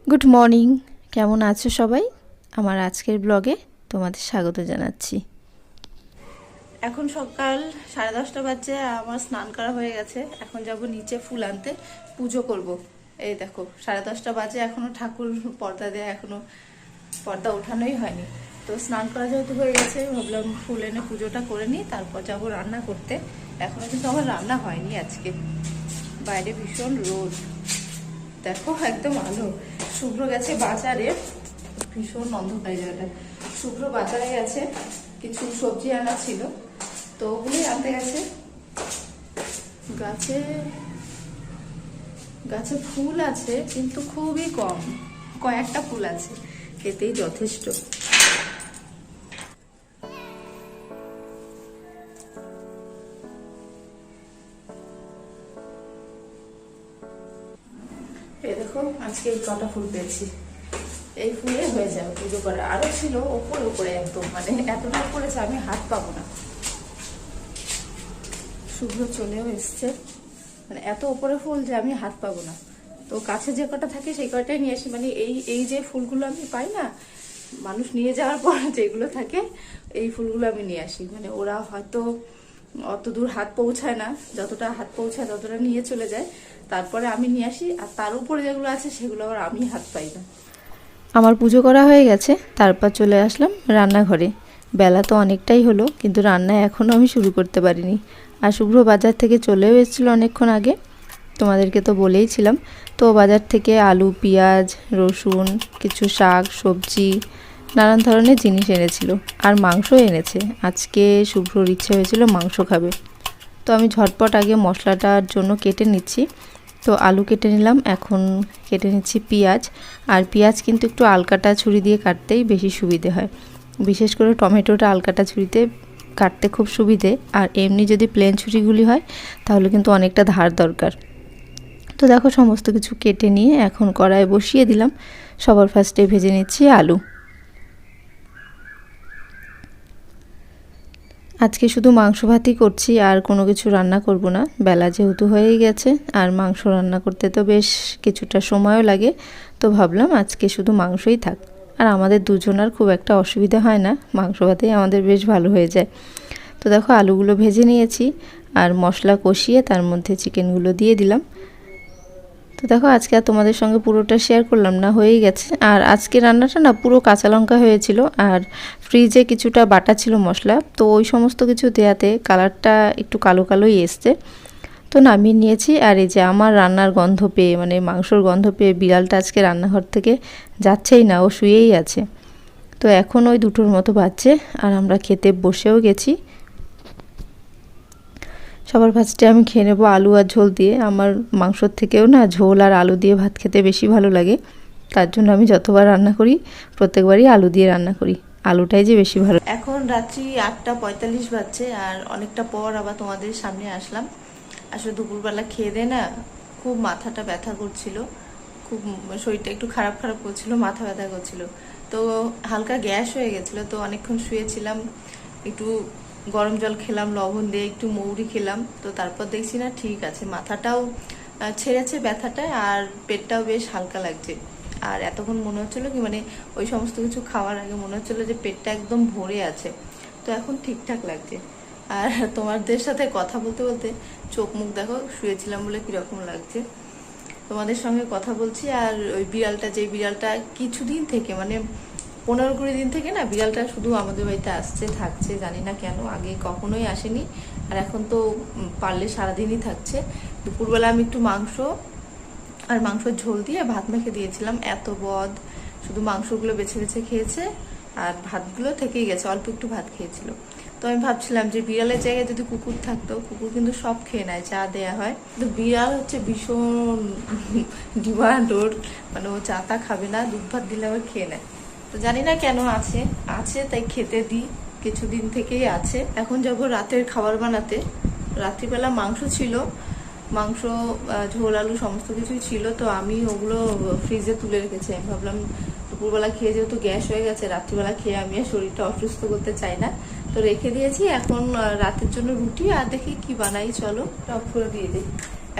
Good morning, কেমন আছো সবাই? আমার আজকের ব্লগে তোমাদের স্বাগত জানাচ্ছি। এখন সকাল 10:30 বাজে, আমার স্নান করা হয়ে গেছে। এখন যাব নিচে ফুল আনতে, পুজো করব। এই দেখো 10:30 বাজে, এখনো ঠাকুর পর্দা দেয়া, এখনো পর্দা ওঠানোই হয়নি। তো স্নান করা যেহেতু হয়ে গেছে, ভাবলাম ফুল এনে পুজোটা করে নিই, তারপর যাব রান্না করতে। এখনো কিন্তু আমার রান্না হয়নি আজকে। বাইরে ভীষণ রোদ, দেখো একদম আলো। শুভ্র গেছে বাজারে, ভীষণ অন্ধকার জায়গাটা। শুভ্র বাজারে গেছে, কিছু সবজি আনা ছিল, তো ওগুলোই আনতে গেছে। গাছে গাছে ফুল আছে কিন্তু খুবই কম, কয়েকটা ফুল আছে, এতেই যথেষ্ট। এই দেখো আজকে এই কটা ফুল পেয়েছি, এই ফুলে হয়ে যাবে পুজো করা। আরো ছিল ওপরে ওপরে, একদম মানে এতটা করেছে আমি হাত পাবো না। শুভ্র চলেও এসছে, মানে এত উপরে ফুল যে আমি হাত পাবো না। তো কাছে যে কটা থাকে সেই কটাই নিয়ে আসি, মানে এই এই যে ফুলগুলো আমি পাই না, মানুষ নিয়ে যাওয়ার পর যেগুলো থাকে এই ফুলগুলো আমি নিয়ে আসি। মানে ওরা হয়তো অত দূর হাত পৌঁছায় না, যতটা হাত পৌঁছায় ততটা নিয়ে চলে যায়, তারপরে আমি নিয়ে আসি। আর তার উপরে যেগুলো আছে সেগুলো আবার আমি হাত পাই না। আমার পুজো করা হয়ে গেছে, তারপর চলে আসলাম রান্নাঘরে। বেলা তো অনেকটাই হলো, কিন্তু রান্না এখনও আমি শুরু করতে পারিনি। আর শুভ্র বাজার থেকে চলেও এসেছিলো অনেকক্ষণ আগে, তোমাদেরকে তো বলেইছিলাম। তো বাজার থেকে আলু, পেঁয়াজ, রসুন, কিছু শাক সবজি, নানান ধরনের জিনিস এনেছিল। আর মাংসও এনেছে, আজকে শুভ্রর ইচ্ছে হয়েছিল মাংস খাবে। তো আমি ঝটপট আগে মশলাটার জন্য কেটে নিচ্ছি। তো আলু কেটে নিলাম, এখন কেটে নিচ্ছি পেঁয়াজ। আর পেঁয়াজ কিন্তু একটু আলকাটা ছুরি দিয়ে কাটতেই বেশি সুবিধে হয়, বিশেষ করে টমেটোটা আলকাটা ছুরিতে কাটতে খুব সুবিধে। আর এমনি যদি প্লেন ছুরিগুলি হয় তাহলে কিন্তু অনেকটা ধার দরকার। তো দেখো সমস্ত কিছু কেটে নিয়ে এখন কড়াই বসিয়ে দিলাম। সবার ফার্স্টে ভেজে নিচ্ছি আলু। আজকে শুধু মাংস ভাতই করছি, আর কোনো কিছু রান্না করব না, বেলা যেহেতু হয়েই গেছে। আর মাংস রান্না করতে তো বেশ কিছুটা সময়ও লাগে, তো ভাবলাম আজকে শুধু মাংসই থাক। আর আমাদের দুজনার খুব একটা অসুবিধা হয় না, মাংস ভাতেই আমাদের বেশ ভালো হয়ে যায়। তো দেখো আলুগুলো ভেজে নিয়েছি, আর মশলা কষিয়ে তার মধ্যে চিকেনগুলো দিয়ে দিলাম। তো দেখো আজকে আর তোমাদের সঙ্গে পুরোটা শেয়ার করলাম না, হয়েই গেছে। আর আজকে রান্নাটা না পুরো কাঁচা লঙ্কা হয়েছিল, আর ফ্রিজে কিছুটা বাটা ছিল মশলা, তো ওই সমস্ত কিছু দেওয়াতে কালারটা একটু কালো কালোই এসছে। তো নামিয়ে নিয়েছি। আর এই যে আমার রান্নার গন্ধ পেয়ে, মানে মাংসর গন্ধ পেয়ে বিড়ালটা আজকে রান্নাঘর থেকে যাচ্ছেই না, ও শুয়েই আছে। তো এখন ওই 2টোর মতো বাজছে, আর আমরা খেতে বসেও গেছি। সবার ফার্স্টে আমি খেয়ে নেবো আলু আর ঝোল দিয়ে। আমার মাংসর থেকেও না ঝোল আর আলু দিয়ে ভাত খেতে বেশি ভালো লাগে, তার জন্য আমি যতবার রান্না করি প্রত্যেকবারই আলু দিয়ে রান্না করি, আলুটাই যে বেশি ভালো। এখন রাত্রি 8:45 বাজছে, আর অনেকটা পর আবার তোমাদের সামনে আসলাম। আসলে দুপুরবেলা খেয়ে দে না খুব মাথাটা ব্যথা করছিল, খুব শরীরটা একটু খারাপ খারাপ করছিল, মাথা ব্যথা করছিল। তো হালকা গ্যাস হয়ে গেছিলো, তো অনেকক্ষণ শুয়েছিলাম। একটু গরম জল খেলাম লবণ দিয়ে, একটু মৌরি খেলাম, তো তারপর দেখছি না ঠিক আছে, মাথাটাও ছেড়েছে ব্যথাটা, আর পেটটাও বেশ হালকা লাগছে। আর এতক্ষণ মনে হচ্ছিলো কি, মানে ওই সমস্ত কিছু খাওয়ার আগে মনে হচ্ছিলো যে পেটটা একদম ভরে আছে। তো এখন ঠিকঠাক লাগছে। আর তোমাদের সাথে কথা বলতে বলতে চোখ মুখ দেখো, শুয়েছিলাম বলে কিরকম লাগছে। তোমাদের সঙ্গে কথা বলছি। আর ওই বিড়ালটা, যে বিড়ালটা কিছুদিন থেকে, মানে 15-20 দিন থেকে না বিড়ালটা শুধু আমাদের বাড়িতে আসছে থাকছে, জানি না কেন, আগে কখনোই আসেনি। আর এখন তো পারলে সারাদিনই থাকছে। দুপুরবেলা আমি একটু মাংস আর মাংসের ঝোল দিয়ে ভাত মেখে দিয়েছিলাম, এত বদ, শুধু মাংসগুলো বেছে বেছে খেয়েছে, আর ভাতগুলো থেকেই গেছে, অল্প একটু ভাত খেয়েছিল। তো আমি ভাবছিলাম যে বিড়ালের জায়গায় যদি কুকুর থাকতো, কুকুর কিন্তু সব খেয়ে নেয় যা দেয়া হয়, কিন্তু বিড়াল হচ্ছে ভীষণ ডিমান্ড ওর, মানে ও চা তা খাবে না, দুধ ভাত দিলে আবার খেয়ে নেয়। তো জানি না কেন আছে আছে তাই খেতে দিই, কিছুদিন থেকেই আছে। এখন যাবো রাতের খাবার বানাতে। রাত্রিবেলা মাংস ছিল, মাংস ঝোল আলু সমস্ত কিছুই ছিল, তো আমি ওগুলো ফ্রিজে তুলে রেখেছি। আমি ভাবলাম দুপুরবেলা খেয়ে যেহেতু গ্যাস হয়ে গেছে, রাত্রিবেলা খেয়ে আমি আর শরীরটা অসুস্থ করতে চাই না, তো রেখে দিয়েছি। এখন রাতের জন্য রুটি, আর দেখি কি বানাই, চলো অফ করে দিয়ে দিই।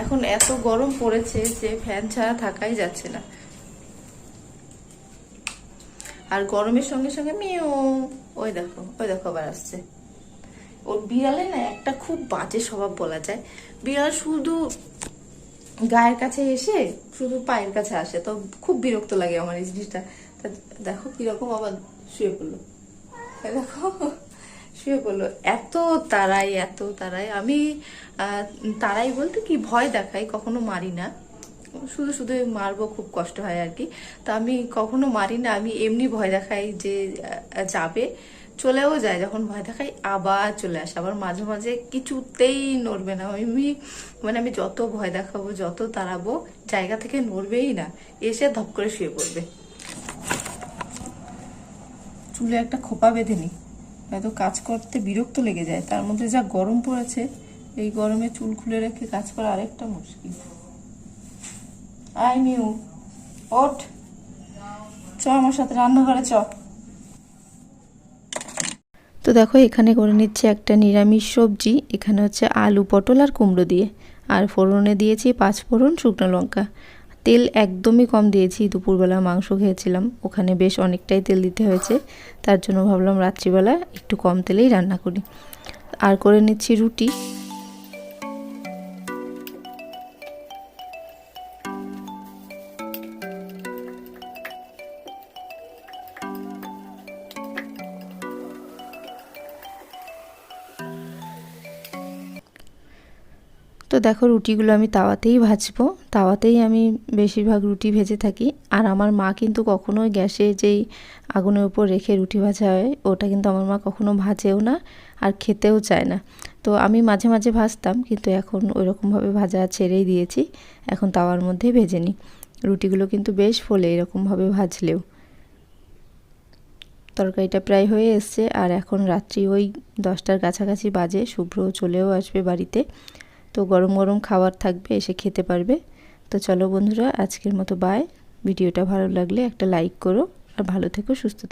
এখন এত গরম পড়েছে যে ফ্যান ছাড়া থাকাই যাচ্ছে না। আর গরমের সঙ্গে সঙ্গে মিও, ওই দেখো আবার আসছে। ওর বিড়ালে না একটা খুব বাজে স্বভাব বলা যায়, বিড়াল শুধু গায়ের কাছে এসে শুধু পায়ের কাছে আসে, তো খুব বিরক্ত লাগে আমার এই জিনিসটা। দেখো কিরকম আবার শুয়ে পড়লো, দেখো শুয়ে পড়লো। এত তারাই আমি তারাই বলতে কি ভয় দেখাই, কখনো মারি না, শুধু শুধু মারবো খুব কষ্ট হয় আর কি। তা আমি কখনো মারি না, আমি এমনি ভয় দেখাই যে যাবে, চলেও যায়, যখন ভয় দেখাই আবার চলে আসে, আবার মাঝে মাঝে কিছুতেই নড়বে না। আমি যত ভয় দেখাবো, যত তাড়াবো, জায়গা থেকে নড়বেই না, এসে ধপ করে শুয়ে পড়বে। চুলে একটা খোপা বেঁধে নি, এত কাজ করতে বিরক্ত লেগে যায়, তার মধ্যে যা গরম পড়েছে, এই গরমে চুল খুলে রেখে কাজ করা আরেকটা মুশকিল। আই মিউ, ওঠ, চ আমার সাথে রান্নাঘরে চ। তো দেখো এখানে করে নিচ্ছে একটা নিরামিষ সবজি, এখানে হচ্ছে আলু পটল আর কুমড়ো দিয়ে, আর ফোড়নে দিয়েছি 5 ফোড়ন, শুকনো লঙ্কা। তেল একদমই কম দিয়েছি, দুপুরবেলা মাংস খেয়েছিলাম, ওখানে বেশ অনেকটাই তেল দিতে হয়েছে, তার জন্য ভাবলাম রাত্রিবেলা একটু কম তেলেই রান্না করি। আর করে নিচ্ছি রুটি। তো দেখো রুটিগুলো আমি তাওয়াতেই ভাজবো, তাওয়াতেই আমি বেশিরভাগ রুটি ভেজে থাকি। আর আমার মা কিন্তু কখনোই গ্যাসে যেই আগুনের উপর রেখে রুটি ভাজা হয়, ওটা কিন্তু আমার মা কখনো ভাজেও না আর খেতেও চায় না। তো আমি মাঝে মাঝে ভাজতাম, কিন্তু এখন ওইরকমভাবে ভাজা ছেড়েই দিয়েছি, এখন তাওয়ার মধ্যেই ভেজে নিই। রুটিগুলো কিন্তু বেশ ফোলে এরকমভাবে ভাজলেও। তরকারিটা প্রায় হয়ে এসছে, আর এখন রাত্রি ওই 10টার কাছাকাছি বাজে, শুভ্র চলেও আসবে বাড়িতে, তো গরম গরম খাবার থাকবে, এসে খেতে পারবে। তো চলো বন্ধুরা, আজকের মতো বাই। ভিডিওটা ভালো লাগলে একটা লাইক করো, আর ভালো থেকো, সুস্থ থেকো।